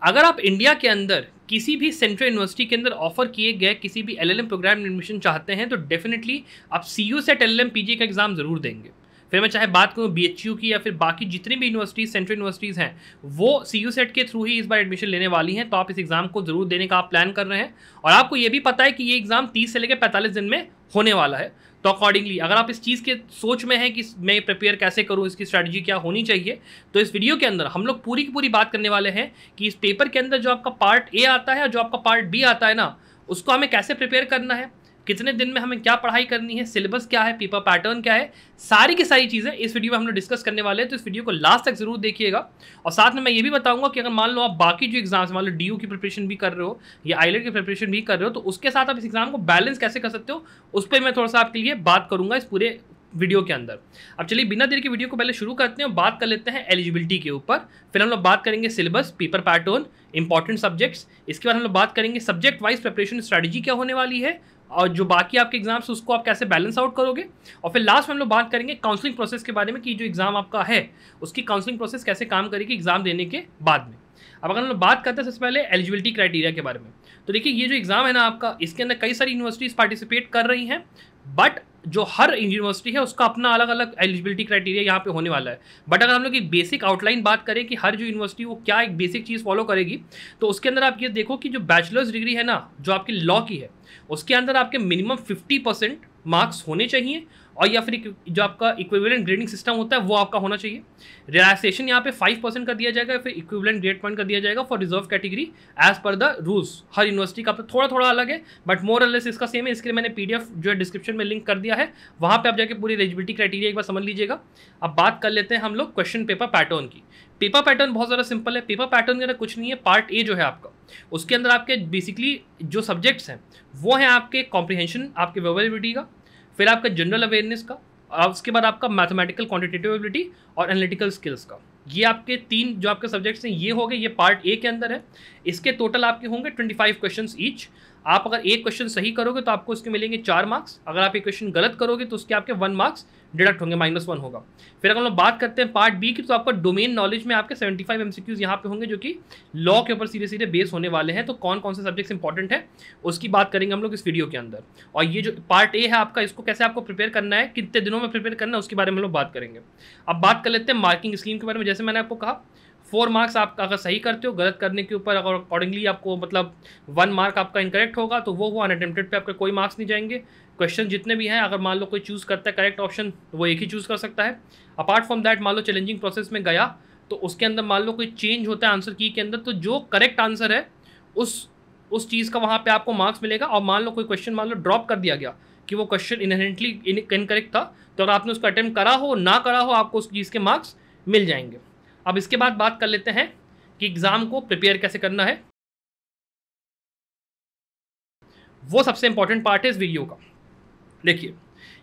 अगर आप इंडिया के अंदर किसी भी सेंट्रल यूनिवर्सिटी के अंदर ऑफर किए गए किसी भी एलएलएम प्रोग्राम में एडमिशन चाहते हैं तो डेफिनेटली आप सीयू सेट एलएलएम पीजी का एग्जाम जरूर देंगे। फिर मैं चाहे बात करूँ बीएचयू की या फिर बाकी जितनी भी यूनिवर्सिटीज सेंट्रल यूनिवर्सिटीज़ हैं वो सीयू सेट के थ्रू ही इस बार एडमिशन लेने वाली हैं, तो आप इस एग्जाम को जरूर देने का आप प्लान कर रहे हैं। और आपको ये भी पता है कि ये एग्जाम 30 से लेकर 45 दिन में होने वाला है, तो अकॉर्डिंगली अगर आप इस चीज़ के सोच में हैं कि मैं प्रिपेयर कैसे करूं, इसकी स्ट्रैटेजी क्या होनी चाहिए, तो इस वीडियो के अंदर हम लोग पूरी की पूरी बात करने वाले हैं कि इस पेपर के अंदर जो आपका पार्ट ए आता है और जो आपका पार्ट बी आता है ना, उसको हमें कैसे प्रिपेयर करना है, कितने दिन में हमें क्या पढ़ाई करनी है, सिलेबस क्या है, पेपर पैटर्न क्या है, सारी की सारी चीज़ें इस वीडियो में हम लोग डिस्कस करने वाले हैं। तो इस वीडियो को लास्ट तक जरूर देखिएगा। और साथ में मैं ये भी बताऊंगा कि अगर मान लो आप बाकी जो एग्जाम्स मान लो डीयू की प्रिपरेशन भी कर रहे हो या आईलेट की प्रिपरेशन भी कर रहे हो, तो उसके साथ आप इस एग्जाम को बैलेंस कैसे कर सकते हो, उस पर मैं थोड़ा सा आपके लिए बात करूंगा इस पूरे वीडियो के अंदर। अब चलिए बिना देर के वीडियो को पहले शुरू करते हैं और बात कर लेते हैं एलिजिबिलिटी के ऊपर। फिर हम लोग बात करेंगे syllabus, paper pattern, important subjects. इसके बाद हम लोग बात करेंगे सब्जेक्ट वाइज प्रिपरेशन स्ट्रैटेजी क्या होने वाली है और जो बाकी आपके एग्जाम्स उसको आप कैसे बैलेंस आउट करोगे। और फिर लास्ट में हम लोग बात करेंगे काउंसलिंग प्रोसेस के बारे में कि जो एग्जाम आपका है उसकी काउंसलिंग प्रोसेस कैसे काम करेगी एग्जाम देने के बाद में। अब अगर हम लोग बात करते हैं सबसे पहले एलिजिबिलिटी क्राइटेरिया के बारे में, तो देखिए ये जो एग्जाम है ना आपका, इसके अंदर कई सारी यूनिवर्सिटीज़ पार्टिसिपेट कर रही हैं, बट जो हर यूनिवर्सिटी है उसका अपना अलग अलग एलिजिबिलिटी क्राइटेरिया यहाँ पे होने वाला है। बट अगर हम लोग एक बेसिक आउटलाइन बात करें कि हर जो यूनिवर्सिटी वो क्या एक बेसिक चीज़ फॉलो करेगी, तो उसके अंदर आप ये देखो कि जो बैचलर्स डिग्री है ना जो आपकी लॉ की है, उसके अंदर आपके मिनिमम 50% मार्क्स होने चाहिए और या फिर जो आपका इक्विवेलेंट ग्रेडिंग सिस्टम होता है वो आपका होना चाहिए। रिलैक्सेशन यहाँ पे 5% का दिया जाएगा, फिर इक्विवेलेंट ग्रेड पॉइंट का दिया जाएगा for reserve category as per the rules. हर यूनिवर्सिटी का थोड़ा थोड़ा अलग है बट मोर और लेस इसका सेम है। इसके लिए मैंने पीडीएफ जो है डिस्क्रिप्शन में लिंक कर दिया है, वहाँ पे आप जाके पूरी एलिजिबिलिटी क्राइटेरिया एक बार समझ लीजिएगा। अब बात कर लेते हैं हम लोग क्वेश्चन पेपर पैटर्न की। पेपर पैटर्न बहुत ज़्यादा सिंपल है। पेपर पैटर्न के अंदर कुछ नहीं है, पार्ट ए जो है आपका उसके अंदर आपके बेसिकली जो सब्जेक्ट्स हैं वो हैं आपके कॉम्प्रिहेंशन, आपके वर्बलिटी का, फिर आपका जनरल अवेयरनेस का, और उसके बाद आपका मैथमेटिकल क्वांटिटेटिव एबिलिटी और एनालिटिकल स्किल्स का। ये आपके 3 जो आपके सब्जेक्ट्स हैं ये हो गए, ये पार्ट ए के अंदर है। इसके टोटल आपके होंगे 25 क्वेश्चंस ईच। आप अगर एक क्वेश्चन सही करोगे तो आपको उसके मिलेंगे 4 मार्क्स, अगर आप एक क्वेश्चन गलत करोगे तो उसके आपके 1 मार्क्स डिडक्ट होंगे, -1 होगा। फिर अगर हम लोग बात करते हैं पार्ट बी की, तो आपका डोमेन नॉलेज में आपके 75 MCQs यहाँ पे होंगे जो कि लॉ के ऊपर सीधे सीधे बेस होने वाले हैं। तो कौन कौन से सब्जेक्ट्स इंपॉर्टेंट है उसकी बात करेंगे हम लोग इस वीडियो के अंदर। और ये जो पार्ट ए है आपका, इसको कैसे आपको प्रिपेयर करना है, कितने दिनों में प्रिपेयर करना है, उसके बारे में हम लोग बात करेंगे। अब बात कर लेते हैं मार्किंग स्कीम के बारे में। जैसे मैंने आपको कहा 4 मार्क्स आप अगर सही करते हो, गलत करने के ऊपर अगर अकॉर्डिंगली आपको मतलब 1 मार्क आपका इनकरेक्ट होगा तो वो अनअटेम्प्टेड पे आपके कोई मार्क्स नहीं जाएंगे। क्वेश्चन जितने भी हैं अगर मान लो कोई चूज़ करता है करेक्ट ऑप्शन वो एक ही चूज़ कर सकता है। अपार्ट फ्रॉम दैट मान लो चैलेंजिंग प्रोसेस में गया तो उसके अंदर मान लो कोई चेंज होता है आंसर की के अंदर, तो जो करेक्ट आंसर है उस चीज़ का वहाँ पर आपको मार्क्स मिलेगा। और मान लो कोई क्वेश्चन मान लो ड्रॉप कर दिया गया कि वो क्वेश्चन इनहेरेंटली इनकरेक्ट था, तो अगर आपने उसको अटेम्प्ट करा हो ना करा हो आपको उस चीज़ के मार्क्स मिल जाएंगे। अब इसके बाद बात कर लेते हैं कि एग्जाम को प्रिपेयर कैसे करना है। वो सबसे इंपॉर्टेंट पार्ट है इस वीडियो का। देखिए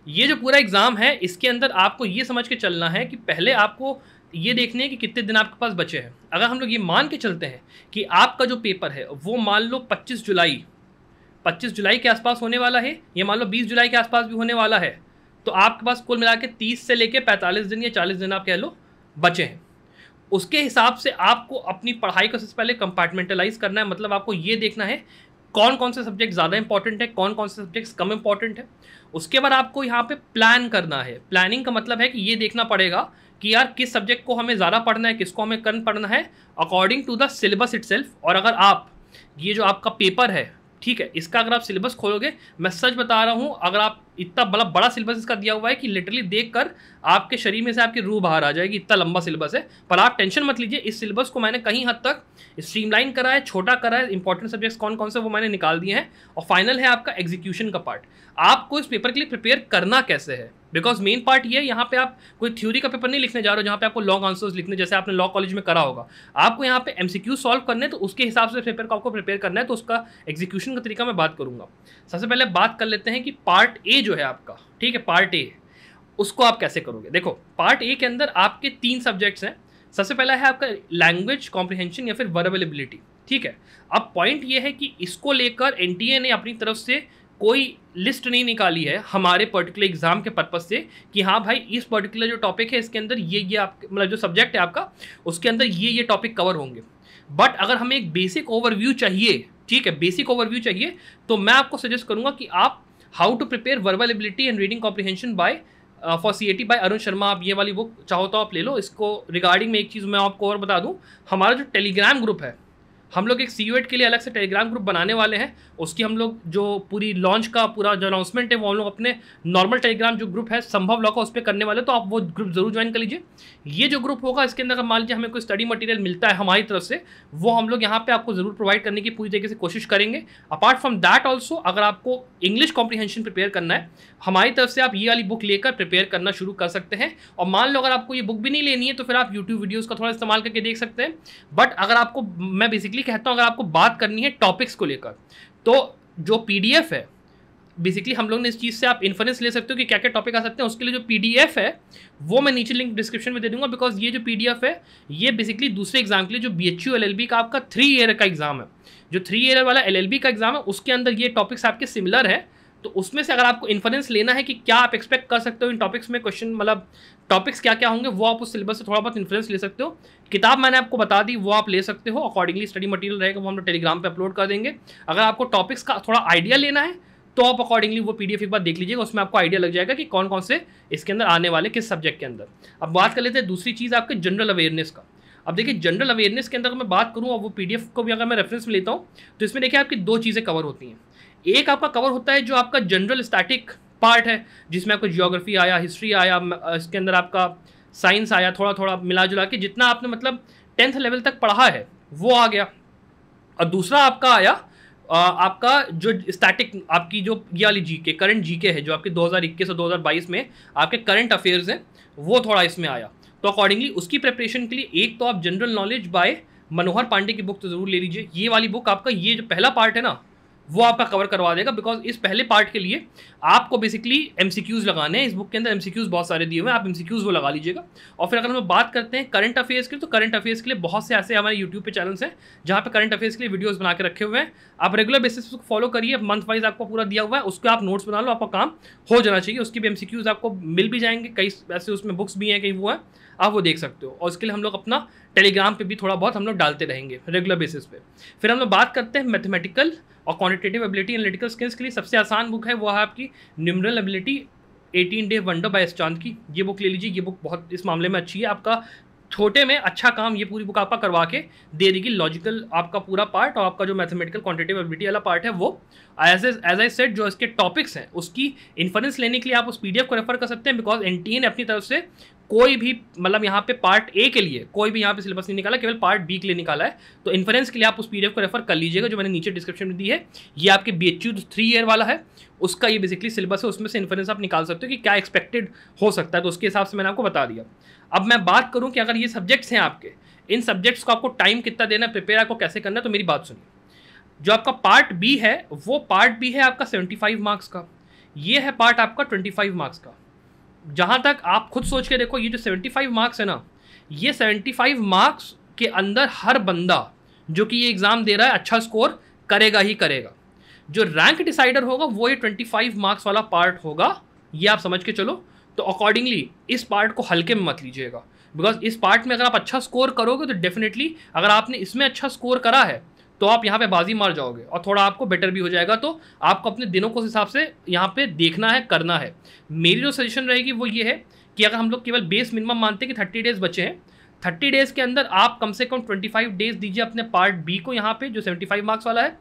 ये जो पूरा एग्जाम है इसके अंदर आपको ये समझ के चलना है कि पहले आपको ये देखने हैं कि कितने दिन आपके पास बचे हैं। अगर हम लोग ये मान के चलते हैं कि आपका जो पेपर है वो मान लो 25 जुलाई के आसपास होने वाला है, ये मान लो 20 जुलाई के आसपास भी होने वाला है, तो आपके पास कुल मिला के 30 से लेके 45 दिन या 40 दिन आप कह लो बचे हैं। उसके हिसाब से आपको अपनी पढ़ाई को सबसे पहले कंपार्टमेंटलाइज करना है। मतलब आपको ये देखना है कौन कौन से सब्जेक्ट ज़्यादा इंपॉर्टेंट है, कौन कौन से सब्जेक्ट्स कम इंपॉर्टेंट है। उसके बाद आपको यहाँ पे प्लान करना है। प्लानिंग का मतलब है कि ये देखना पड़ेगा कि यार किस सब्जेक्ट को हमें ज़्यादा पढ़ना है, किसको हमें कम पढ़ना है according to the syllabus itself. और अगर आप ये जो आपका पेपर है ठीक है, इसका अगर आप सिलेबस खोलोगे, मैं सच बता रहा हूँ, अगर आप इतना बड़ा सिलेबस इसका दिया हुआ है कि लिटरली देखकर आपके शरीर में से आपकी रूह बाहर आ जाएगी, इतना लंबा सिलेबस है। पर आप टेंशन मत लीजिए, इस सिलेबस को मैंने कहीं हद तक स्ट्रीमलाइन करा है, छोटा करा है, इंपॉर्टेंट सब्जेक्ट्स कौन कौन से वो मैंने निकाल दिए हैं। और फाइनल है आपका एग्जीक्यूशन का पार्ट। आपको इस पेपर के लिए प्रिपेयर करना कैसे है, बिकॉज मेन पार्ट ये है, यहाँ पे आप कोई थ्योरी का पेपर नहीं लिखने जा रहे हो जहाँ पे आपको लॉन्ग आंसर्स लिखने जैसे आपने लॉ कॉलेज में करा होगा। आपको यहाँ पे MCQ सॉल्व करने, तो उसके हिसाब से पेपर को आपको प्रिपेयर करना है। तो उसका एग्जीक्यूशन का तरीका मैं बात करूँगा। सबसे पहले बात कर लेते हैं कि पार्ट ए जो है आपका, ठीक है, पार्ट ए उसको आप कैसे करोगे। देखो पार्ट ए के अंदर आपके 3 सब्जेक्ट्स हैं। सबसे पहला है आपका लैंग्वेज कॉम्प्रिहेंशन या फिर वर्बल एबिलिटी, ठीक है। अब पॉइंट ये है कि इसको लेकर NTA ने अपनी तरफ से कोई लिस्ट नहीं निकाली है हमारे पर्टिकुलर एग्जाम के पर्पस से कि हाँ भाई इस पर्टिकुलर जो टॉपिक है इसके अंदर ये आप मतलब जो सब्जेक्ट है आपका उसके अंदर ये टॉपिक कवर होंगे। बट अगर हमें एक बेसिक ओवरव्यू चाहिए, ठीक है, बेसिक ओवरव्यू चाहिए, तो मैं आपको सजेस्ट करूंगा कि आप how to prepare verbal ability and reading comprehension by for CAT by Arun Sharma, आप ये वाली बुक चाहो तो आप ले लो। इसको रिगार्डिंग में एक चीज़ मैं आपको और बता दूं, हमारा जो टेलीग्राम ग्रुप है, हम लोग एक CUET के लिए अलग से टेलीग्राम ग्रुप बनाने वाले हैं। उसकी हम लोग जो पूरी लॉन्च का पूरा जो अनाउंसमेंट है वो हम लोग अपने नॉर्मल टेलीग्राम जो ग्रुप है संभव लॉ का उस पर करने वाले, तो आप वो ग्रुप जरूर ज्वाइन कर लीजिए। ये जो ग्रुप होगा इसके अंदर मान लीजिए हमें कोई स्टडी मटेरियल मिलता है हमारी तरफ से, वो हम लोग यहाँ पे आपको जरूर प्रोवाइड करने की पूरी तरीके से कोशिश करेंगे। अपार्ट फ्रॉम दैट ऑल्सो अगर आपको इंग्लिश कॉम्प्रिहेंशन प्रिपेयर करना है हमारी तरफ से, आप ये वाली बुक लेकर प्रिपेयर करना शुरू कर सकते हैं। और मान लो अगर आपको ये बुक भी नहीं लेनी है तो फिर आप यूट्यूब वीडियोज़ का थोड़ा इस्तेमाल करके देख सकते हैं। बट अगर आपको, मैं बेसिकली कहता हूँ, अगर आपको बात करनी है टॉपिक्स को लेकर, तो जो PDF है बेसिकली हम लोग ने इस चीज़ से आप इन्फ्रेंस ले सकते हो कि क्या क्या टॉपिक आ सकते हैं। उसके लिए जो PDF है वो मैं नीचे लिंक डिस्क्रिप्शन में दे दूंगा, बिकॉज ये जो PDF है ये बेसिकली दूसरे एग्जाम के लिए जो BHU LLB का आपका 3 ईयर का एग्जाम है, जो 3 ईयर वाला LLB का एग्जाम है उसके अंदर ये टॉपिक्स आपके सिमिलर है। तो उसमें से अगर आपको इन्फ्रेंस लेना है कि क्या आप एक्सपेक्ट कर सकते हो इन टॉपिक्स में, क्वेश्चन मतलब टॉपिक्स क्या क्या होंगे, वो आप उस सिलेबस से थोड़ा बहुत इन्फ्रेंस ले सकते हो। किताब मैंने आपको बता दी, वो आप ले सकते हो। अकॉर्डिंगली स्टडी मटेरियल रहेगा वो हम लोग टेलीग्राम पे अपलोड कर देंगे। अगर आपको टॉपिक्स का थोड़ा आइडिया लेना है तो आप अकॉर्डिंगली वो PDF एक बार देख लीजिएगा, उसमें आपको आइडिया लग जाएगा कि कौन कौन से इसके अंदर आने वाले किस सब्जेक्ट के अंदर। अब बात कर लेते हैं दूसरी चीज़ आपके जनरल अवेयरनेस का। अब देखिए जनरल अवेयरनेस के अंदर अगर मैं बात करूँ और वो PDF को भी अगर मैं रेफरेंस में लेता हूँ तो इसमें देखिए आपकी 2 चीज़ें कवर होती हैं। एक आपका कवर होता है जो आपका जनरल स्टैटिक पार्ट है, जिसमें आपको जियोग्राफी आया, हिस्ट्री आया, इसके अंदर आपका साइंस आया, थोड़ा थोड़ा मिला जुला के जितना आपने मतलब 10th लेवल तक पढ़ा है वो आ गया। और दूसरा आपका आया आपका जो स्टैटिक, आपकी जो ये वाली GK करंट GK है जो आपके 2021 और 2022 में आपके करंट अफेयर्स हैं, वो थोड़ा इसमें आया। तो अकॉर्डिंगली उसकी प्रिपरेशन के लिए एक तो आप जनरल नॉलेज बाय मनोहर पांडे की बुक तो जरूर ले लीजिए। ये वाली बुक आपका ये जो पहला पार्ट है ना वो आपका कवर करवा देगा, बिकॉज इस पहले पार्ट के लिए आपको बेसिकली MCQs लगाने हैं। इस बुक के अंदर MCQs बहुत सारे दिए हुए हैं, आप MCQs वो लगा लीजिएगा। और फिर अगर हम बात करते हैं करंट अफेयर्स की, तो करंट अफेयर्स के लिए बहुत से ऐसे हमारे यूट्यूब पे चैनल्स हैं जहाँ पे करंट अफेयर्स के लिए वीडियोस बना के रखे हुए हैं। आप रेगुलर बेसिस पर फॉलो करिए, मंथ वाइज आपको पूरा दिया हुआ है, उसके आप नोट्स बना लो, आपका काम हो जाना चाहिए। उसकी भी MCQs आपको मिल भी जाएंगे, कई ऐसे उसमें बुक्स भी हैं, कई वो है, आप वो देख सकते हो। और उसके लिए हम लोग अपना टेलीग्राम पे भी थोड़ा बहुत हम लोग डालते रहेंगे रेगुलर बेसिस पे। फिर हम लोग बात करते हैं मैथमेटिकल और क्वांटिटेटिव एबिलिटी एनालिटिकल स्किल्स के लिए सबसे आसान बुक है वो है आपकी numeral ability 18 day wonder by S चांद की। ये बुक ले लीजिए, ये बुक बहुत इस मामले में अच्छी है, आपका छोटे में अच्छा काम ये पूरी बुक आपका करवा के दे देगी। लॉजिकल आपका पूरा पार्ट और आपका जो मैथमेटिकल क्वांटिटेटिव एबिलिटी वाला पार्ट है वो एज आई सेड जो इसके टॉपिक्स हैं उसकी इन्फ्रेंस लेने के लिए आप उस PDF को रेफर कर सकते हैं, बिकॉज NTA ने अपनी तरफ से कोई भी मतलब यहाँ पे पार्ट A के लिए कोई भी यहाँ पे सिलेबस नहीं निकाला, केवल पार्ट B के लिए निकाला है। तो इन्फ्रेंस के लिए आप उस PDF को रेफर कर लीजिएगा जो मैंने नीचे डिस्क्रिप्शन में दी है। ये आपके BHU 3 ईयर वाला है, उसका ये बेसिकली सिलेबस है, उसमें से इन्फ्रेंस आप निकाल सकते हो कि क्या एक्सपेक्टेड हो सकता है, तो उसके हिसाब से मैंने आपको बता दिया। अब मैं बात करूँ कि अगर ये सब्जेक्ट्स हैं आपके, इन सब्जेक्ट्स को आपको टाइम कितना देना है, प्रिपेयर आपको कैसे करना है, तो मेरी बात सुनिए। जो आपका पार्ट B है वो पार्ट B है आपका 75 मार्क्स का, ये है पार्ट आपका 25 मार्क्स का। जहाँ तक आप खुद सोच के देखो, ये जो 75 मार्क्स है ना, ये 75 मार्क्स के अंदर हर बंदा जो कि ये एग्ज़ाम दे रहा है अच्छा स्कोर करेगा ही करेगा। जो रैंक डिसाइडर होगा वो ये 25 मार्क्स वाला पार्ट होगा, ये आप समझ के चलो। तो अकॉर्डिंगली इस पार्ट को हल्के में मत लीजिएगा, बिकॉज इस पार्ट में अगर आप अच्छा स्कोर करोगे तो डेफिनेटली अगर आपने इसमें अच्छा स्कोर करा है तो आप यहाँ पे बाजी मार जाओगे और थोड़ा आपको बेटर भी हो जाएगा। तो आपको अपने दिनों को उस हिसाब से यहाँ पे देखना है, करना है। मेरी जो सजेशन रहेगी वो ये है कि अगर हम लोग केवल बेस मिनिमम मानते हैं कि 30 डेज बचे हैं, 30 डेज के अंदर आप कम से कम 25 डेज दीजिए अपने पार्ट B को, यहाँ पे जो 75 मार्क्स वाला है।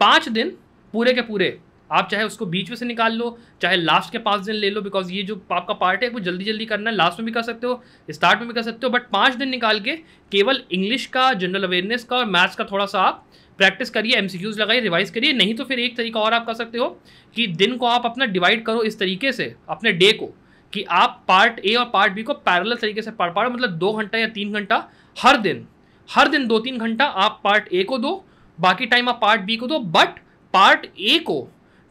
5 दिन पूरे के पूरे आप चाहे उसको बीच में से निकाल लो, चाहे लास्ट के 5 दिन ले लो, बिकॉज ये जो आपका पार्ट है वो जल्दी जल्दी करना है, लास्ट में भी कर सकते हो, स्टार्ट में भी कर सकते हो, बट 5 दिन निकाल के केवल इंग्लिश का, जनरल अवेयरनेस का और मैथ्स का थोड़ा सा आप प्रैक्टिस करिए, MCQs लगाइए, रिवाइज करिए। नहीं तो फिर एक तरीका और आप कर सकते हो कि दिन को आप अपना डिवाइड करो इस तरीके से अपने डे को कि आप पार्ट A और पार्ट B को पैरेलल तरीके से पढ़ पाओ, मतलब 2 घंटा या 3 घंटा हर दिन 2-3 घंटा आप पार्ट A को दो, बाकी टाइम आप पार्ट B को दो। बट पार्ट A को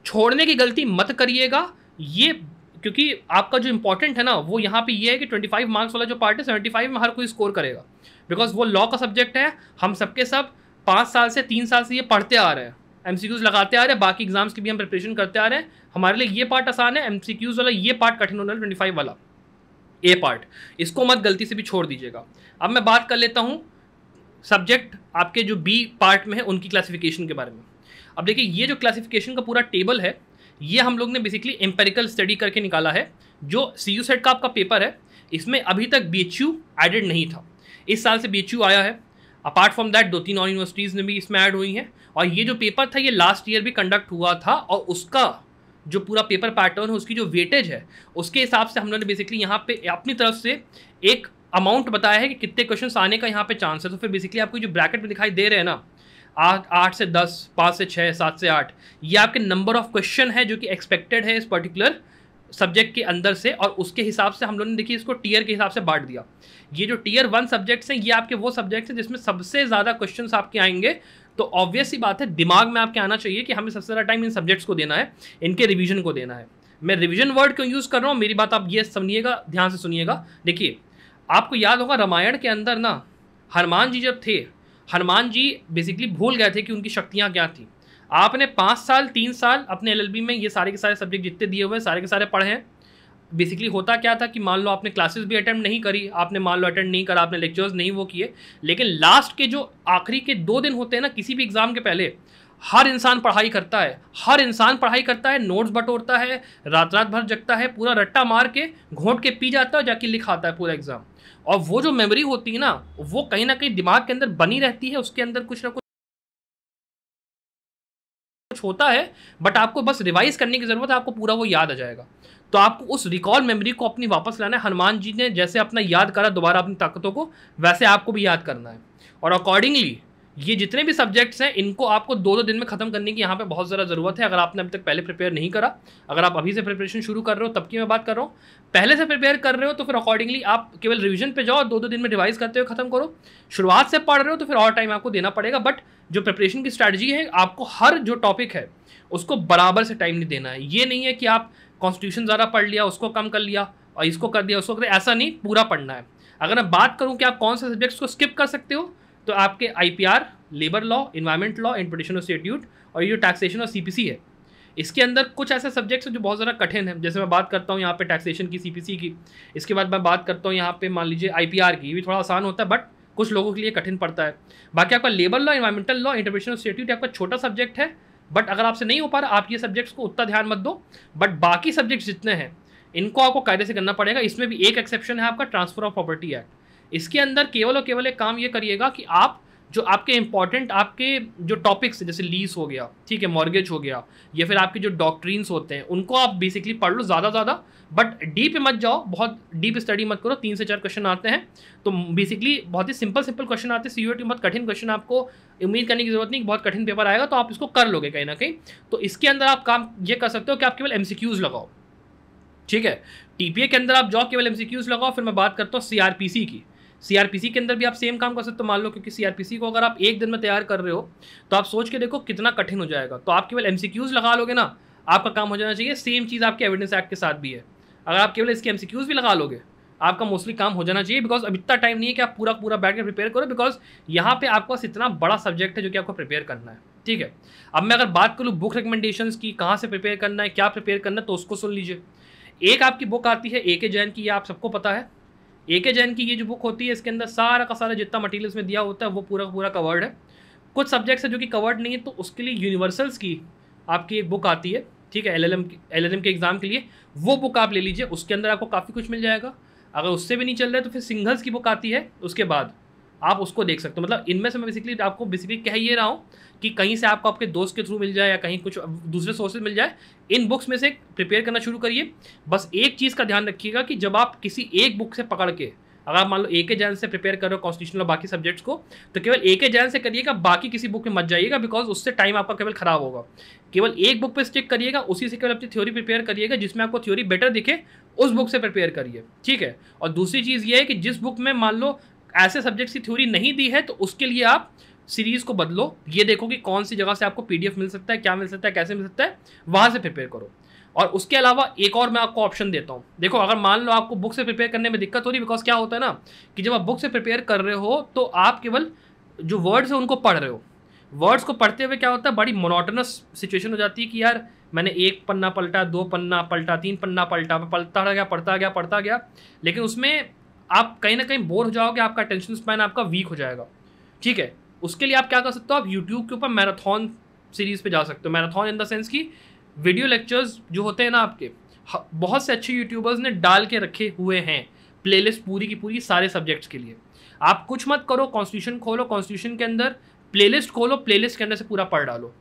छोड़ने की गलती मत करिएगा, ये क्योंकि आपका जो इंपॉर्टेंट है ना वो यहाँ पे ये है कि 25 मार्क्स वाला जो पार्ट है 75 में हर कोई स्कोर करेगा, बिकॉज वो लॉ का सब्जेक्ट है। हम सबके सब 5 साल से 3 साल से ये पढ़ते आ रहे हैं, MCQs लगाते आ रहे हैं, बाकी एग्जाम्स की भी हम प्रिपरेशन करते आ रहे हैं। हमारे लिए ये पार्ट आसान है, MCQs वाला ये पार्ट कठिन होना है, 25 वाला A पार्ट, इसको मत गलती से भी छोड़ दीजिएगा। अब मैं बात कर लेता हूँ सब्जेक्ट आपके जो बी पार्ट में है उनकी क्लासिफिकेशन के बारे में। अब देखिए ये जो क्लासिफिकेशन का पूरा टेबल है ये हम लोग ने बेसिकली एम्पेरिकल स्टडी करके निकाला है। जो CU सेट का आपका पेपर है इसमें अभी तक BHU एडेड नहीं था, इस साल से BHU आया है। अपार्ट फ्रॉम दैट 2-3 और यूनिवर्सिटीज़ ने भी इसमें ऐड हुई हैं। और ये जो पेपर था ये लास्ट ईयर भी कंडक्ट हुआ था और उसका जो पूरा पेपर पैटर्न है उसकी जो वेटेज है उसके हिसाब से हम लोगों ने बेसिकली यहाँ पे अपनी तरफ से एक अमाउंट बताया है कि कितने क्वेश्चन आने का यहाँ पे चांस है। तो फिर बेसिकली आपको जो ब्रैकेट में दिखाई दे रहे हैं ना 8 से 10, 5 से 6, 7 से 8, ये आपके नंबर ऑफ क्वेश्चन है जो कि एक्सपेक्टेड है इस पर्टिकुलर सब्जेक्ट के अंदर से। और उसके हिसाब से हम लोगों ने देखिए इसको टीयर के हिसाब से बांट दिया। ये जो टीयर 1 सब्जेक्ट्स हैं ये आपके वो सब्जेक्ट्स हैं जिसमें सबसे ज़्यादा क्वेश्चंस आपके आएंगे। तो ऑब्वियस सी बात है दिमाग में आपके आना चाहिए कि हमें सबसे ज़्यादा टाइम इन सब्जेक्ट्स को देना है, इनके रिवीजन को देना है। मैं रिवीजन वर्ड क्यों यूज़ कर रहा हूँ, मेरी बात आप ये समझिएगा, ध्यान से सुनिएगा। देखिए आपको याद होगा रामायण के अंदर ना हनुमान जी जब थे, हनुमान जी बेसिकली भूल गए थे कि उनकी शक्तियाँ क्या थी। आपने 5 साल 3 साल अपने LLB में ये सारे के सारे सब्जेक्ट जितने दिए हुए सारे के सारे पढ़े हैं। बेसिकली होता क्या था कि मान लो आपने क्लासेस भी अटेंड नहीं करी, आपने मान लो अटेंड नहीं करा, आपने लेक्चर्स नहीं वो किए, लेकिन लास्ट के जो आखिरी के 2 दिन होते हैं ना किसी भी एग्जाम के पहले, हर इंसान पढ़ाई करता है, हर इंसान पढ़ाई करता है, नोट्स बटोरता है, रात रात भर जगता है, पूरा रट्टा मार के घोंट के पी जाता है, जाके लिख आता है पूरा एग्जाम। और वो जो मेमोरी होती है ना वो कहीं ना कहीं दिमाग के अंदर बनी रहती है, उसके अंदर कुछ ना कुछ होता है, बट आपको बस रिवाइज करने की जरूरत है, आपको पूरा वो याद आ जाएगा। तो आपको उस रिकॉल मेमोरी को अपनी वापस लाना है। हनुमान जी ने जैसे अपना याद करा दोबारा अपनी ताकतों को, वैसे आपको भी याद करना है। और अकॉर्डिंगली ये जितने भी सब्जेक्ट्स हैं इनको आपको 2-2 दिन में खत्म करने की यहाँ पे बहुत ज़्यादा ज़रूरत है। अगर आपने अभी तक पहले प्रिपेयर नहीं करा, अगर आप अभी से प्रिपरेशन शुरू कर रहे हो तब की मैं बात कर रहा हूँ, पहले से प्रिपेयर कर रहे हो तो फिर अकॉर्डिंगली आप केवल रिवीजन पे जाओ, 2-2 दिन में रिवाइज करते हुए खत्म करो। शुरुआत से पढ़ रहे हो तो फिर और टाइम आपको देना पड़ेगा, बट जो प्रिपरेशन की स्ट्रैटेजी है आपको हर जो टॉपिक है उसको बराबर से टाइम नहीं देना है। ये नहीं है कि आप कॉन्स्टिट्यूशन ज़्यादा पढ़ लिया, उसको कम कर लिया और इसको कर दिया, उसको कर दिया, ऐसा नहीं, पूरा पढ़ना है। अगर मैं बात करूं कि आप कौन से सब्जेक्ट्स को स्किप कर सकते हो तो आपके IPR, labour law, environment law, interpretation of statute और ये जो टैक्सेशन और CPC है, इसके अंदर कुछ ऐसे सब्जेक्ट्स हैं जो बहुत ज़्यादा कठिन है। जैसे मैं बात करता हूँ यहाँ पे टैक्सेशन की, CPC की, इसके बाद मैं बात करता हूँ यहाँ पे मान लीजिए IPR की, ये भी थोड़ा आसान होता है बट कुछ लोगों के लिए कठिन पड़ता है। बाकी आपका labour law, environmental law, interpretation of statute आपका छोटा सब्जेक्ट है, बट अगर आपसे नहीं हो पा रहा आप ये सब्जेक्ट्स को उतना ध्यान मत दो, बट बाकी सब्जेक्ट्स जितने हैं इनको आपको कायदे से करना पड़ेगा। इसमें भी एक एक्सेप्शन है आपका ट्रांसफर ऑफ प्रॉपर्टी एक्ट। इसके अंदर केवल और केवल एक काम ये करिएगा कि आप जो आपके इंपॉर्टेंट आपके जो टॉपिक्स जैसे लीज हो गया, ठीक है, मॉर्गेज हो गया, या फिर आपके जो डॉक्ट्रीन्स होते हैं उनको आप बेसिकली पढ़ लो ज़्यादा, बट डीप मत जाओ, बहुत डीप स्टडी मत करो। 3 से 4 क्वेश्चन आते हैं तो बेसिकली बहुत ही सिंपल क्वेश्चन आते हैं। CUET में बहुत कठिन क्वेश्चन, आपको उम्मीद करने की जरूरत नहीं कि बहुत कठिन पेपर आएगा, तो आप इसको कर लोगे कहीं ना कहीं। तो इसके अंदर आप काम ये कर सकते हो कि आप केवल MCQs लगाओ, ठीक है। TPA के अंदर आप जाओ, केवल MCQs लगाओ। फिर मैं बात करता हूँ CRPC की। CRPC के अंदर भी आप सेम काम कर सकते हो। मान लो क्योंकि CRPC को अगर आप 1 दिन में तैयार कर रहे हो तो आप सोच के देखो कितना कठिन हो जाएगा। तो आप केवल MCQs लगा लोगे ना, आपका काम हो जाना चाहिए। सेम चीज़ आपके एविडेंस एक्ट के साथ भी है, अगर आप केवल इसके MCQs भी लगा लोगे आपका मोस्टली काम हो जाना चाहिए। बिकॉज अब इतना टाइम नहीं है कि आप पूरा बैठ के प्रिपेयर करो, बिकॉज यहाँ पे आपके पास इतना बड़ा सब्जेक्ट है जो कि आपको प्रिपेयर करना है, ठीक है। अब मैं अगर बात करूँ बुक रिकमेंडेशंस की, कहाँ से प्रिपेयर करना है, क्या प्रिपेयर करना है, तो उसको सुन लीजिए। एक आपकी बुक आती है AK जैन की, ये आप सबको पता है। AK जैन की ये जो बुक होती है इसके अंदर सारा का सारा जितना मटेरियल इसमें दिया होता है वो पूरा कवर्ड है। कुछ सब्जेक्ट्स है जो कि कवर्ड नहीं है, तो उसके लिए यूनिवर्सल्स की आपकी एक बुक आती है, ठीक है, LLM के एग्जाम के लिए, वो बुक आप ले लीजिए। उसके अंदर आपको काफ़ी कुछ मिल जाएगा। अगर उससे भी नहीं चल रहा है तो फिर सिंगल्स की बुक आती है, उसके बाद आप उसको देख सकते हो। मतलब इनमें से मैं बेसिकली कह ये रहा हूँ कि कहीं से आपको आपके दोस्त के थ्रू मिल जाए या कहीं कुछ दूसरे सोर्सेज मिल जाए, इन बुक्स में से प्रिपेयर करना शुरू करिए। बस एक चीज़ का ध्यान रखिएगा कि जब आप किसी एक बुक से पकड़ के, अगर आप मान लो AK जैन से प्रिपेयर कर रहे हो कॉन्स्टिट्यूशनल और बाकी सब्जेक्ट्स को, तो केवल AK जैन से करिएगा, बाकी किसी बुक में मत जाइएगा, बिकॉज उससे टाइम आपका केवल खराब होगा। केवल एक बुक पे स्टिक करिएगा, उसी से केवल अपनी थ्योरी प्रिपेयर करिएगा, जिसमें आपको थ्योरी बेटर दिखे उस बुक से प्रिपेयर करिए, ठीक है। और दूसरी चीज़ ये है कि जिस बुक में मान लो ऐसे सब्जेक्ट्स की थ्योरी नहीं दी है तो उसके लिए आप सीरीज़ को बदलो। ये देखो कि कौन सी जगह से आपको PDF मिल सकता है, क्या मिल सकता है, कैसे मिल सकता है, वहाँ से प्रिपेयर करो। और उसके अलावा एक और मैं आपको ऑप्शन देता हूँ। देखो अगर मान लो आपको बुक से प्रिपेयर करने में दिक्कत हो रही है, बिकॉज क्या होता है ना कि जब आप बुक से प्रिपेयर कर रहे हो तो आप केवल जो वर्ड्स है उनको पढ़ रहे हो। वर्ड्स को पढ़ते हुए क्या होता है, बड़ी मोनोटोनस सिचुएशन हो जाती है कि यार मैंने 1 पन्ना पलटा, 2 पन्ना पलटा, 3 पन्ना पलटा, पढ़ता गया, लेकिन उसमें आप कहीं ना कहीं बोर हो जाओगे, आपका अटेंशन स्पैन आपका वीक हो जाएगा। ठीक है, उसके लिए आप क्या कर सकते हो, आप यूट्यूब के ऊपर मैराथन सीरीज़ पे जा सकते हो। मैराथन इन द सेंस कि वीडियो लेक्चर्स जो होते हैं ना आपके, बहुत से अच्छे यूट्यूबर्स ने डाल के रखे हुए हैं प्लेलिस्ट पूरी की पूरी सारे सब्जेक्ट्स के लिए। आप कुछ मत करो, कॉन्स्टिट्यूशन खोलो, कॉन्स्टिट्यूशन के अंदर प्लेलिस्ट खोलो, प्लेलिस्ट के अंदर से पूरा पढ़ डालो।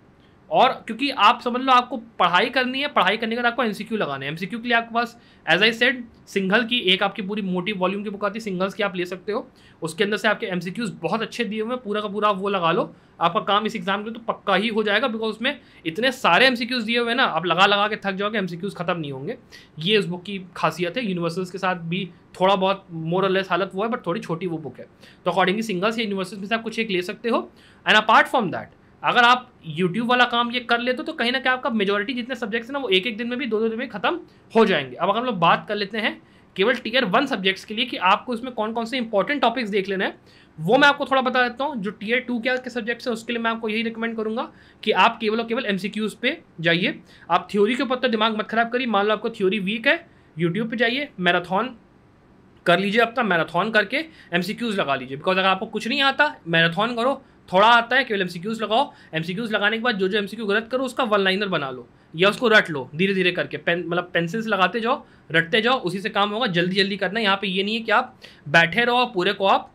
और क्योंकि आप समझ लो आपको पढ़ाई करनी है, पढ़ाई करने के बाद आपको एमसीक्यू लगाने हैं। एमसीक्यू के लिए आपके पास एज आई सेड सिंघल की एक आपकी पूरी मोटी वॉल्यूम की बुक आती है, सिंगल्स की आप ले सकते हो। उसके अंदर से आपके एमसीक्यूज बहुत अच्छे दिए हुए हैं, पूरा का पूरा वो लगा लो, आपका काम इस एग्जाम के लिए तो पक्का ही हो जाएगा, बिकॉज उसमें इतने सारे एमसीक्यूज दिए हुए हैं ना, आप लगा लगा के थक जाओगे, एमसीक्यूज खत्म नहीं होंगे। ये इस बुक की खासियत है। यूनिवर्सल्स के साथ भी थोड़ा बहुत मोर और लेस हालत वो है, बट थोड़ी छोटी वो बुक है। तो अकॉर्डिंगली सिंगल्स या यूनिवर्सल्स में से आप कुछ एक ले सकते हो। एंड अपार्ट फ्रॉम दैट, अगर आप यूट्यूब वाला काम ये कर लेते हो तो कहीं ना कहीं आपका मेजोरिटी जितने सब्जेक्ट्स हैं ना वो एक एक दिन में भी, दो दो दिन में खत्म हो जाएंगे। अब अगर हम लोग बात कर लेते हैं केवल टीयर 1 सब्जेक्ट्स के लिए कि आपको इसमें कौन कौन से इंपॉर्टेंट टॉपिक्स देख लेना है, वो मैं आपको थोड़ा बता देता हूँ। जो टीयर 2 के सब्जेक्ट्स है उसके लिए मैं आपको यही रिकमेंड करूंगा कि आप केवल और केवल एमसीक्यूज पे जाइए। आप थ्योरी के ऊपर तो दिमाग मत खराब करिए। मान लो आपको थ्योरी वीक है, यूट्यूब पे जाइए, मैराथन कर लीजिए, अपना मैराथन करके एमसीक्यूज लगा लीजिए। बिकॉज अगर आपको कुछ नहीं आता, मैराथन करो, थोड़ा आता है, केवल एमसीक्यूज लगाओ। एमसीक्यूज लगाने के बाद जो जो एमसीक्यू गलत करो उसका वन लाइनर बना लो या उसको रट लो धीरे धीरे करके। मतलब पेंसिल्स लगाते जाओ, रटते जाओ, उसी से काम होगा। जल्दी जल्दी करना है यहाँ पे, ये नहीं है कि आप बैठे रहो पूरे को आप।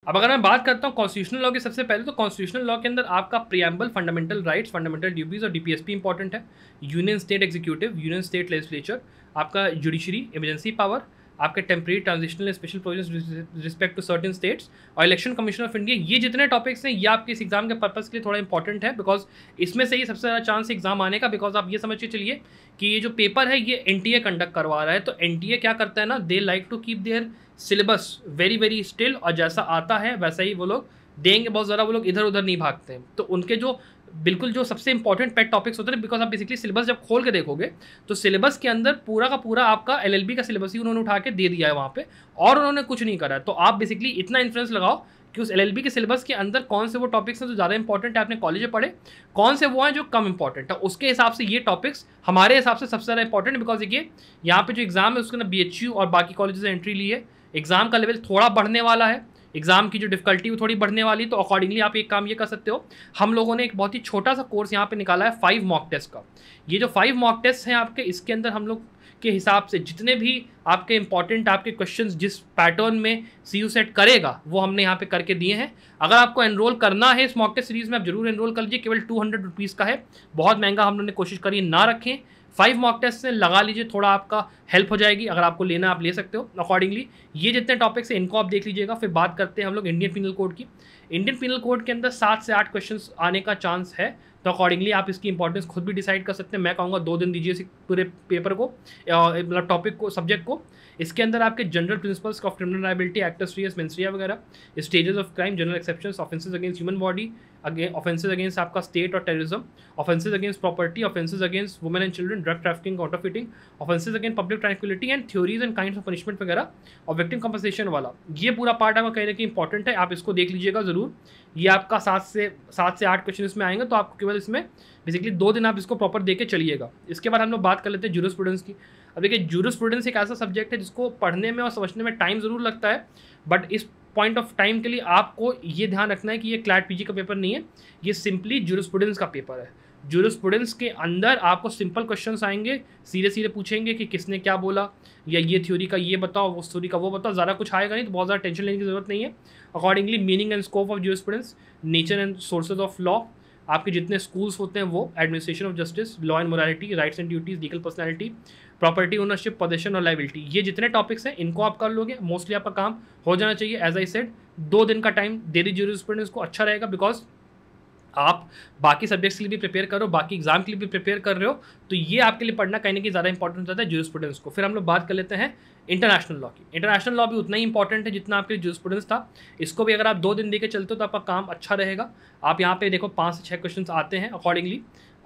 अब अगर मैं बात करता हूँ कॉन्स्टिट्यूशनल लॉ की, सबसे पहले तो कॉन्स्टिट्यूशनल लॉ के अंदर आपका preamble, fundamental rights, fundamental duties और डीपीएसपी इंपॉर्टेंट है। Union state executive, union state legislature, आपका जुडिशरी, इमरजेंसी पावर, आपके temporary, transitional, special provisions respect to certain states और इलेक्शन कमीशन ऑफ इंडिया। ये जितने टॉपिक्स हैं ये आपके इस एग्जाम के पर्पस के लिए थोड़ा इंपॉर्टेंट है, बिकॉज इसमें से ही सबसे ज़्यादा चांस एग्जाम आने का। बिकॉज आप ये समझ के चलिए कि ये जो पेपर है ये एनटीए कंडक्ट करवा रहा है। तो एनटीए क्या करता है ना, they like to keep their syllabus very very still, और जैसा आता है वैसा ही वो लोग देंगे। बहुत ज़्यादा वो लोग इधर उधर नहीं भागते हैं। तो उनके जो बिल्कुल जो सबसे इंपॉर्टेंट पेट टॉपिक्स होते हैं, बिकॉज आप बेसिकली सिलेबस जब खोल के देखोगे तो सिलेबस के अंदर पूरा का पूरा आपका एलएलबी का सिलेबस ही उन्होंने उठा के दे दिया है वहाँ पे, और उन्होंने कुछ नहीं करा है। तो आप बेसिकली इतना इन्फ्लुएंस लगाओ कि उस एलएलबी के सिलेबस के अंदर कौन से वो टॉपिक्स हैं जो ज़्यादा इंपॉर्टेंट है, आपने कॉलेज में पढ़े, कौन से वो हैं जो कम इंपॉर्टेंट है। उसके हिसाब से ये टॉपिक्स हमारे हिसाब से सबसे ज़्यादा इंपॉर्टेंट, बिकॉज देखिए यहाँ पे जो एग्जाम है उसके ना बीएचयू और बाकी कॉलेज से एंट्री ली है, एग्जाम का लेवल थोड़ा बढ़ने वाला है, एग्जाम की जो डिफिकल्टी वो थोड़ी बढ़ने वाली। तो अकॉर्डिंगली आप एक काम ये कर सकते हो, हम लोगों ने एक बहुत ही छोटा सा कोर्स यहाँ पे निकाला है 5 मॉक टेस्ट का। ये जो 5 मॉक टेस्ट हैं आपके, इसके अंदर हम लोग के हिसाब से जितने भी आपके इंपॉर्टेंट आपके क्वेश्चंस जिस पैटर्न में सीयू सेट करेगा वो हमने यहाँ पे करके दिए हैं। अगर आपको एनरोल करना है इस मॉक टेस्ट सीरीज में, आप जरूर एनरोल कर लीजिए। केवल 200 रुपीज़ का है, बहुत महंगा हम लोगों ने कोशिश करी ना रखें। 5 मॉक टेस्ट से लगा लीजिए, थोड़ा आपका हेल्प हो जाएगी। अगर आपको लेना आप ले सकते हो। अकॉर्डिंगली ये जितने टॉपिक्स हैं इनको आप देख लीजिएगा। फिर बात करते हैं हम लोग इंडियन पीनल कोड की। इंडियन पीनल कोड के अंदर 7 से 8 क्वेश्चंस आने का चांस है। तो अकॉर्डिंगली आप इसकी इंपॉर्टेंस खुद भी डिसाइड कर सकते हैं। मैं कहूँगा 2 दिन दीजिए इस पूरे पेपर को, मतलब टॉपिक को, सब्जेक्ट को। इसके अंदर आपके general principles of criminal liability, actus reus, mens rea वगैरह, stages of crime, general exceptions, offences against human body, offences against आपका स्टेट और terrorism, offences against property, offences against women and children, drug trafficking, counterfeiting, offences against public tranquillity and theories and kinds of punishment वगैरह, और victim compensation वाला। ये पूरा part आपका कहीं ना कहीं इंपॉर्टेंट है, आप इसको देख लीजिएगा ज़रूर। ये आपका 7 से 8 क्वेश्चन इसमें आएंगे। तो आपको केवल इसमें बेसिकली 2 दिन आप इसको प्रॉपर दे के चलिएगा। इसके बाद हम लोग बात कर लेते हैं जूरिस्प्रूडेंस की। अब देखिए जूरिस्प्रूडेंस एक ऐसा सब्जेक्ट है जिसको पढ़ने में और समझने में टाइम ज़रूर लगता है, बट इस पॉइंट ऑफ टाइम के लिए आपको ये ध्यान रखना है कि ये क्लैट पीजी का पेपर नहीं है, ये सिंपली जूरिस्प्रूडेंस का पेपर है। जूरिस्प्रूडेंस के अंदर आपको सिंपल क्वेश्चंस आएंगे, सीधे सीधे पूछेंगे कि किसने क्या बोला, या ये थ्योरी का ये बताओ, उस थ्योरी का वो बताओ। ज़्यादा कुछ आएगा नहीं, तो बहुत ज़्यादा टेंशन लेने की जरूरत नहीं है। Accordingly meaning and scope of jurisprudence, nature and sources of law, आपके जितने स्कूल्स होते हैं वो, administration of justice, law and morality, rights and duties, legal personality, property ownership, possession और लाइबिलिटी, ये जितने टॉपिक्स हैं इनको आप कर लोगे, मोस्टली आपका काम हो जाना चाहिए। एज आई सेड 2 दिन का टाइम दे दीजिए जूरिस्प्रूडेंस को, अच्छा रहेगा। बिकॉज आप बाकी सब्जेक्ट्स के लिए भी प्रिपेयर करो, बाकी एग्जाम के लिए भी प्रिपेयर कर रहे हो, तो ये आपके लिए पढ़ना कहीं ना कहीं ज़्यादा इंपॉर्टेंट होता है जूरिस्प्रूडेंस को। फिर हम लोग बात कर लेते हैं इंटरनेशनल लॉ की। इंटरनेशनल लॉ भी उतना ही इंपॉर्टेंट है जितना आपके लिए जूरिस्प्रूडेंस था। इसको भी अगर आप 2 दिन दे के चलते हो तो आपका काम अच्छा रहेगा। आप यहाँ पे देखो 5 से 6 क्वेश्चन आते हैं। अकॉर्डिंगली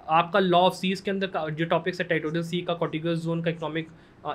आपका लॉ ऑफ सीज के अंदर का जो टॉपिक्स है, टेरिटोरियल सी का, कॉन्टिग्यूअस जोन का, इकोनॉमिक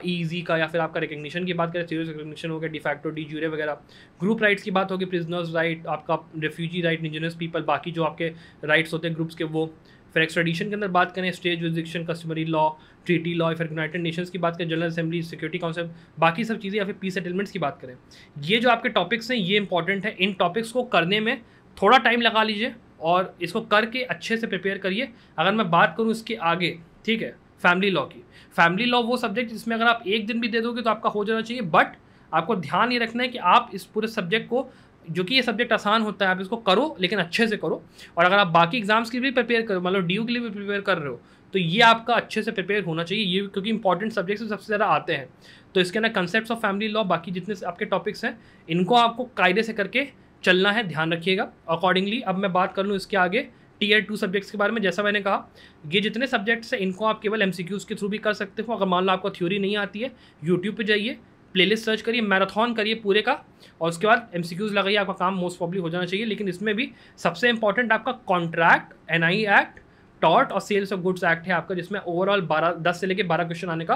ईजी का, या फिर आपका रिकग्निशन की बात करें, सीरियस रिकग्निशन हो गया, डिफैक्टो, डी ज्यूरे वगैरह, ग्रुप राइट्स की बात होगी, प्रिजनर्स राइट, आपका रेफ्यूजी राइट, इंडिजिनस पीपल, बाकी जो आपके राइट्स होते हैं ग्रुप्स के वो, फिर एक्स्ट्राडिशन के अंदर बात करें state jurisdiction, customary law, treaty law, फिर यूनाइटेड नेशंस की बात करें, जनरल असेंबली, सिक्योरिटी काउंसिल, बाकी सब चीज़ें, या फिर पीस सेटलमेंट्स की बात करें। ये जो आपके टॉपिक्स हैं ये इंपॉर्टेंट है। इन टॉपिक्स को करने में थोड़ा टाइम लगा लीजिए और इसको करके अच्छे से प्रिपेयर करिए। अगर मैं बात करूँ इसके आगे, ठीक है, फैमिली लॉ की, फैमिली लॉ वो सब्जेक्ट जिसमें अगर आप एक दिन भी दे दोगे तो आपका हो जाना चाहिए, बट आपको ध्यान ये रखना है कि आप इस पूरे सब्जेक्ट को, जो कि ये सब्जेक्ट आसान होता है, आप इसको करो लेकिन अच्छे से करो। और अगर आप बाकी एग्जाम्स के लिए भी प्रिपेयर करो, मतलब ड्यू के लिए भी प्रिपेयर कर रहे हो, तो ये आपका अच्छे से प्रिपेयर होना चाहिए, ये क्योंकि इंपॉर्टेंट सब्जेक्ट्स सबसे ज़्यादा आते हैं। तो इसके अंदर कंसेप्ट्स ऑफ फैमिली लॉ, बाकी जितने आपके टॉपिक्स हैं इनको आपको कायदे से करके चलना है, ध्यान रखिएगा अकॉर्डिंगली। अब मैं बात कर लूँ इसके आगे टीयर 2 सब्जेक्ट्स के बारे में। जैसा मैंने कहा, ये जितने सब्जेक्ट्स हैं इनको आप केवल एमसीक्यूज़ के थ्रू भी कर सकते हो। अगर मान लो आपको थ्योरी नहीं आती है, यूट्यूब पे जाइए, प्लेलिस्ट सर्च करिए, मैराथन करिए पूरे का, और उसके बाद एमसीक्यूज़ लगाइए, आपका काम मोस्ट प्रॉब्ली हो जाना चाहिए। लेकिन इसमें भी सबसे इंपॉर्टेंट आपका कॉन्ट्रैक्ट, एनआई एक्ट, टॉर्ट और सेल्स ऑफ गुड्स एक्ट है आपका, जिसमें ओवरऑल 10 से लेकर 12 क्वेश्चन आने का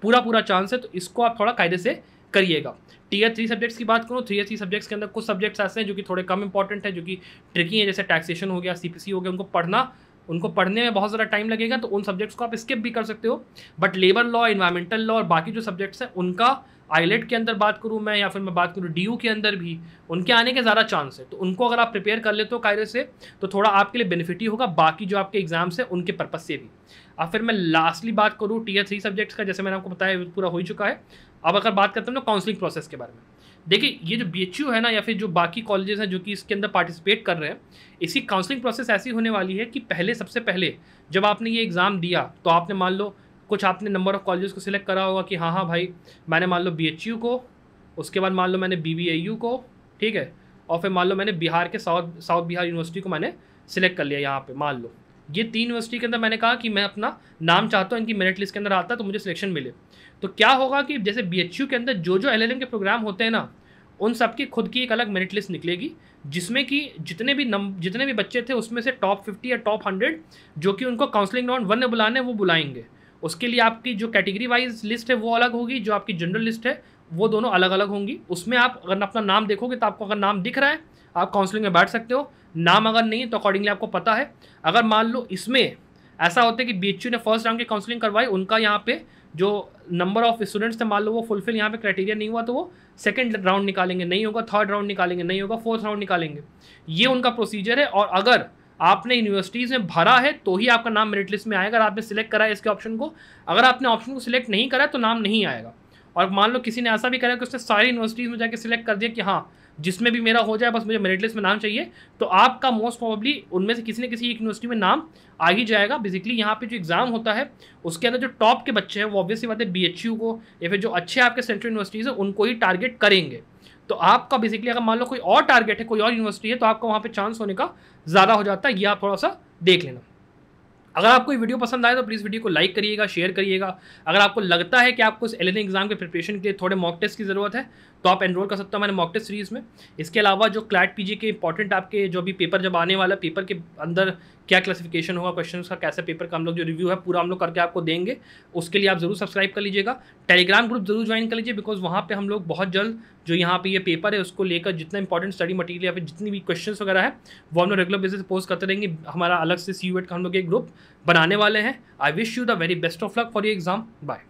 पूरा चांस है। तो इसको आप थोड़ा कायदे से करिएगा। टीयर 3 सब्जेक्ट्स की बात करूँ, टीयर 3 सब्जेक्ट्स के अंदर कुछ सब्जेक्ट्स ऐसे हैं जो कि थोड़े कम इंपॉर्टेंट है, जो कि ट्रिकी है, जैसे टैक्सेशन हो गया, सीपीसी हो गया। उनको पढ़ने में बहुत ज़्यादा टाइम लगेगा, तो उन सब्जेक्ट्स को आप स्किप भी कर सकते हो। But labour law, environmental law और बाकी जो सब्जेक्ट्स हैं उनका आईलेट के अंदर बात करूँ मैं, या फिर मैं बात करूँ डीयू के अंदर भी, उनके आने के ज़्यादा चांस है। तो उनको अगर आप प्रिपेयर कर लेते हो कायदे से, तो थोड़ा आपके लिए बेनिफिट ही होगा, बाकी जो आपके एग्जाम्स हैं उनके पर्पज़ से भी। अब फिर मैं लास्टली बात करूँ टीयर 3 सब्जेक्ट्स का, जैसे मैंने आपको बताया पूरा हो ही चुका है। अब अगर बात करते हैं ना काउंसलिंग प्रोसेस के बारे में, देखिए ये जो बीएचयू है ना, या फिर जो बाकी कॉलेजेस हैं जो कि इसके अंदर पार्टिसिपेट कर रहे हैं, इसकी काउंसलिंग प्रोसेस ऐसी होने वाली है कि सबसे पहले जब आपने ये एग्ज़ाम दिया, तो आपने मान लो कुछ आपने नंबर ऑफ़ कॉलेजेस को सिलेक्ट करा होगा कि हाँ भाई मैंने मान लो बीएचयू को, उसके बाद मान लो मैंने बीबीएयू को, ठीक है, और फिर मान लो मैंने बिहार के साउथ बिहार यूनिवर्सिटी को मैंने सिलेक्ट कर लिया। यहाँ पे मान लो ये 3 यूनिवर्सिटी के अंदर मैंने कहा कि मैं अपना नाम चाहता हूँ इनकी मेरिट लिस्ट के अंदर आता है तो मुझे सिलेक्शन मिले। तो क्या होगा कि जैसे बीएचयू के अंदर जो एलएलएम के प्रोग्राम होते हैं ना, उन सब की खुद की एक अलग मेरिट लिस्ट निकलेगी, जिसमें कि जितने भी बच्चे थे उसमें से टॉप 50 या टॉप 100 जो कि उनको काउंसलिंग राउंड 1 में बुलाने वो बुलाएंगे। उसके लिए आपकी जो कैटेगरी वाइज लिस्ट है वो अलग होगी, जो आपकी जनरल लिस्ट है वो दोनों अलग अलग होंगी। उसमें आप अगर अपना नाम देखोगे तो आपको अगर नाम दिख रहा है आप काउंसलिंग में बैठ सकते हो, नाम अगर नहीं तो अकॉर्डिंगली आपको पता है। अगर मान लो इसमें ऐसा होता है कि बीएचयू ने फर्स्ट राउंड की काउंसलिंग करवाई, उनका यहाँ पे जो नंबर ऑफ स्टूडेंट्स थे मान लो वो फुलफिल यहाँ पे क्राइटेरिया नहीं हुआ, तो वो सेकंड राउंड निकालेंगे, नहीं होगा थर्ड राउंड निकालेंगे, नहीं होगा फोर्थ राउंड निकालेंगे। ये उनका प्रोसीजर है। और अगर आपने यूनिवर्सिटीज़ में भरा है तो ही आपका नाम मेरिट लिस्ट में आएगा। अगर आपने सिलेक्ट करा है इसके ऑप्शन को, अगर आपने ऑप्शन को सिलेक्ट नहीं करा तो नाम नहीं आएगा। और मान लो किसी ने ऐसा भी करा कि उसने सारी यूनिवर्सिटीज़ में जाके सिलेक्ट कर दिया कि हाँ जिसमें भी मेरा हो जाए बस मुझे मेरिट लिस्ट में नाम चाहिए, तो आपका मोस्ट प्रोबेबली उनमें से किसी न किसी एक यूनिवर्सिटी में नाम आ ही जाएगा। बेसिकली यहाँ पे जो एग्जाम होता है उसके अंदर जो टॉप के बच्चे हैं वो ऑब्वियसली बात है बीएचयू को या फिर जो अच्छे आपके सेंट्रल यूनिवर्सिटीज़ हैं उनको ही टारगेट करेंगे। तो आपका बेसिकली अगर मान लो कोई और टारगेट है, कोई और यूनिवर्सिटी है, तो आपका वहाँ पे चांस होने का ज़्यादा हो जाता है। ये आप थोड़ा सा देख लेना। अगर आपको ये वीडियो पसंद आए तो प्लीज़ वीडियो को लाइक करिएगा, शेयर करिएगा। अगर आपको लगता है कि आपको इस एलएलएम एग्जाम के प्रिपरेशन के लिए थोड़े मॉक टेस्ट की ज़रूरत है तो आप एनरोल कर सकते हो हमारे मॉक टेस्ट सीरीज़ में। इसके अलावा जो क्लैट पीजी के इंपॉर्टेंट आपके जो भी पेपर जब आने वाला, पेपर के अंदर क्या क्लासिफिकेशन होगा, क्वेश्चन का कैसे पेपर का हम लोग जो रिव्यू है पूरा हम लोग करके आपको देंगे, उसके लिए आप ज़रूर सब्सक्राइब कर लीजिएगा। टेलीग्राम ग्रुप जरूर ज्वाइन कर लीजिए, बिकॉज वहाँ पे हम लोग बहुत जल्द जो यहाँ पे ये पेपर है उसको लेकर जितना इंपॉर्टेंट स्टडी मटीरियल या फिर जितनी भी क्वेश्चंस वगैरह है वो हम लोग रेगुलर बेसिस पे पोस्ट करते रहेंगे। हमारा अलग से CUET का हम लोग एक ग्रुप बनाने वाले हैं। I wish you the very best of luck for your exam. Bye.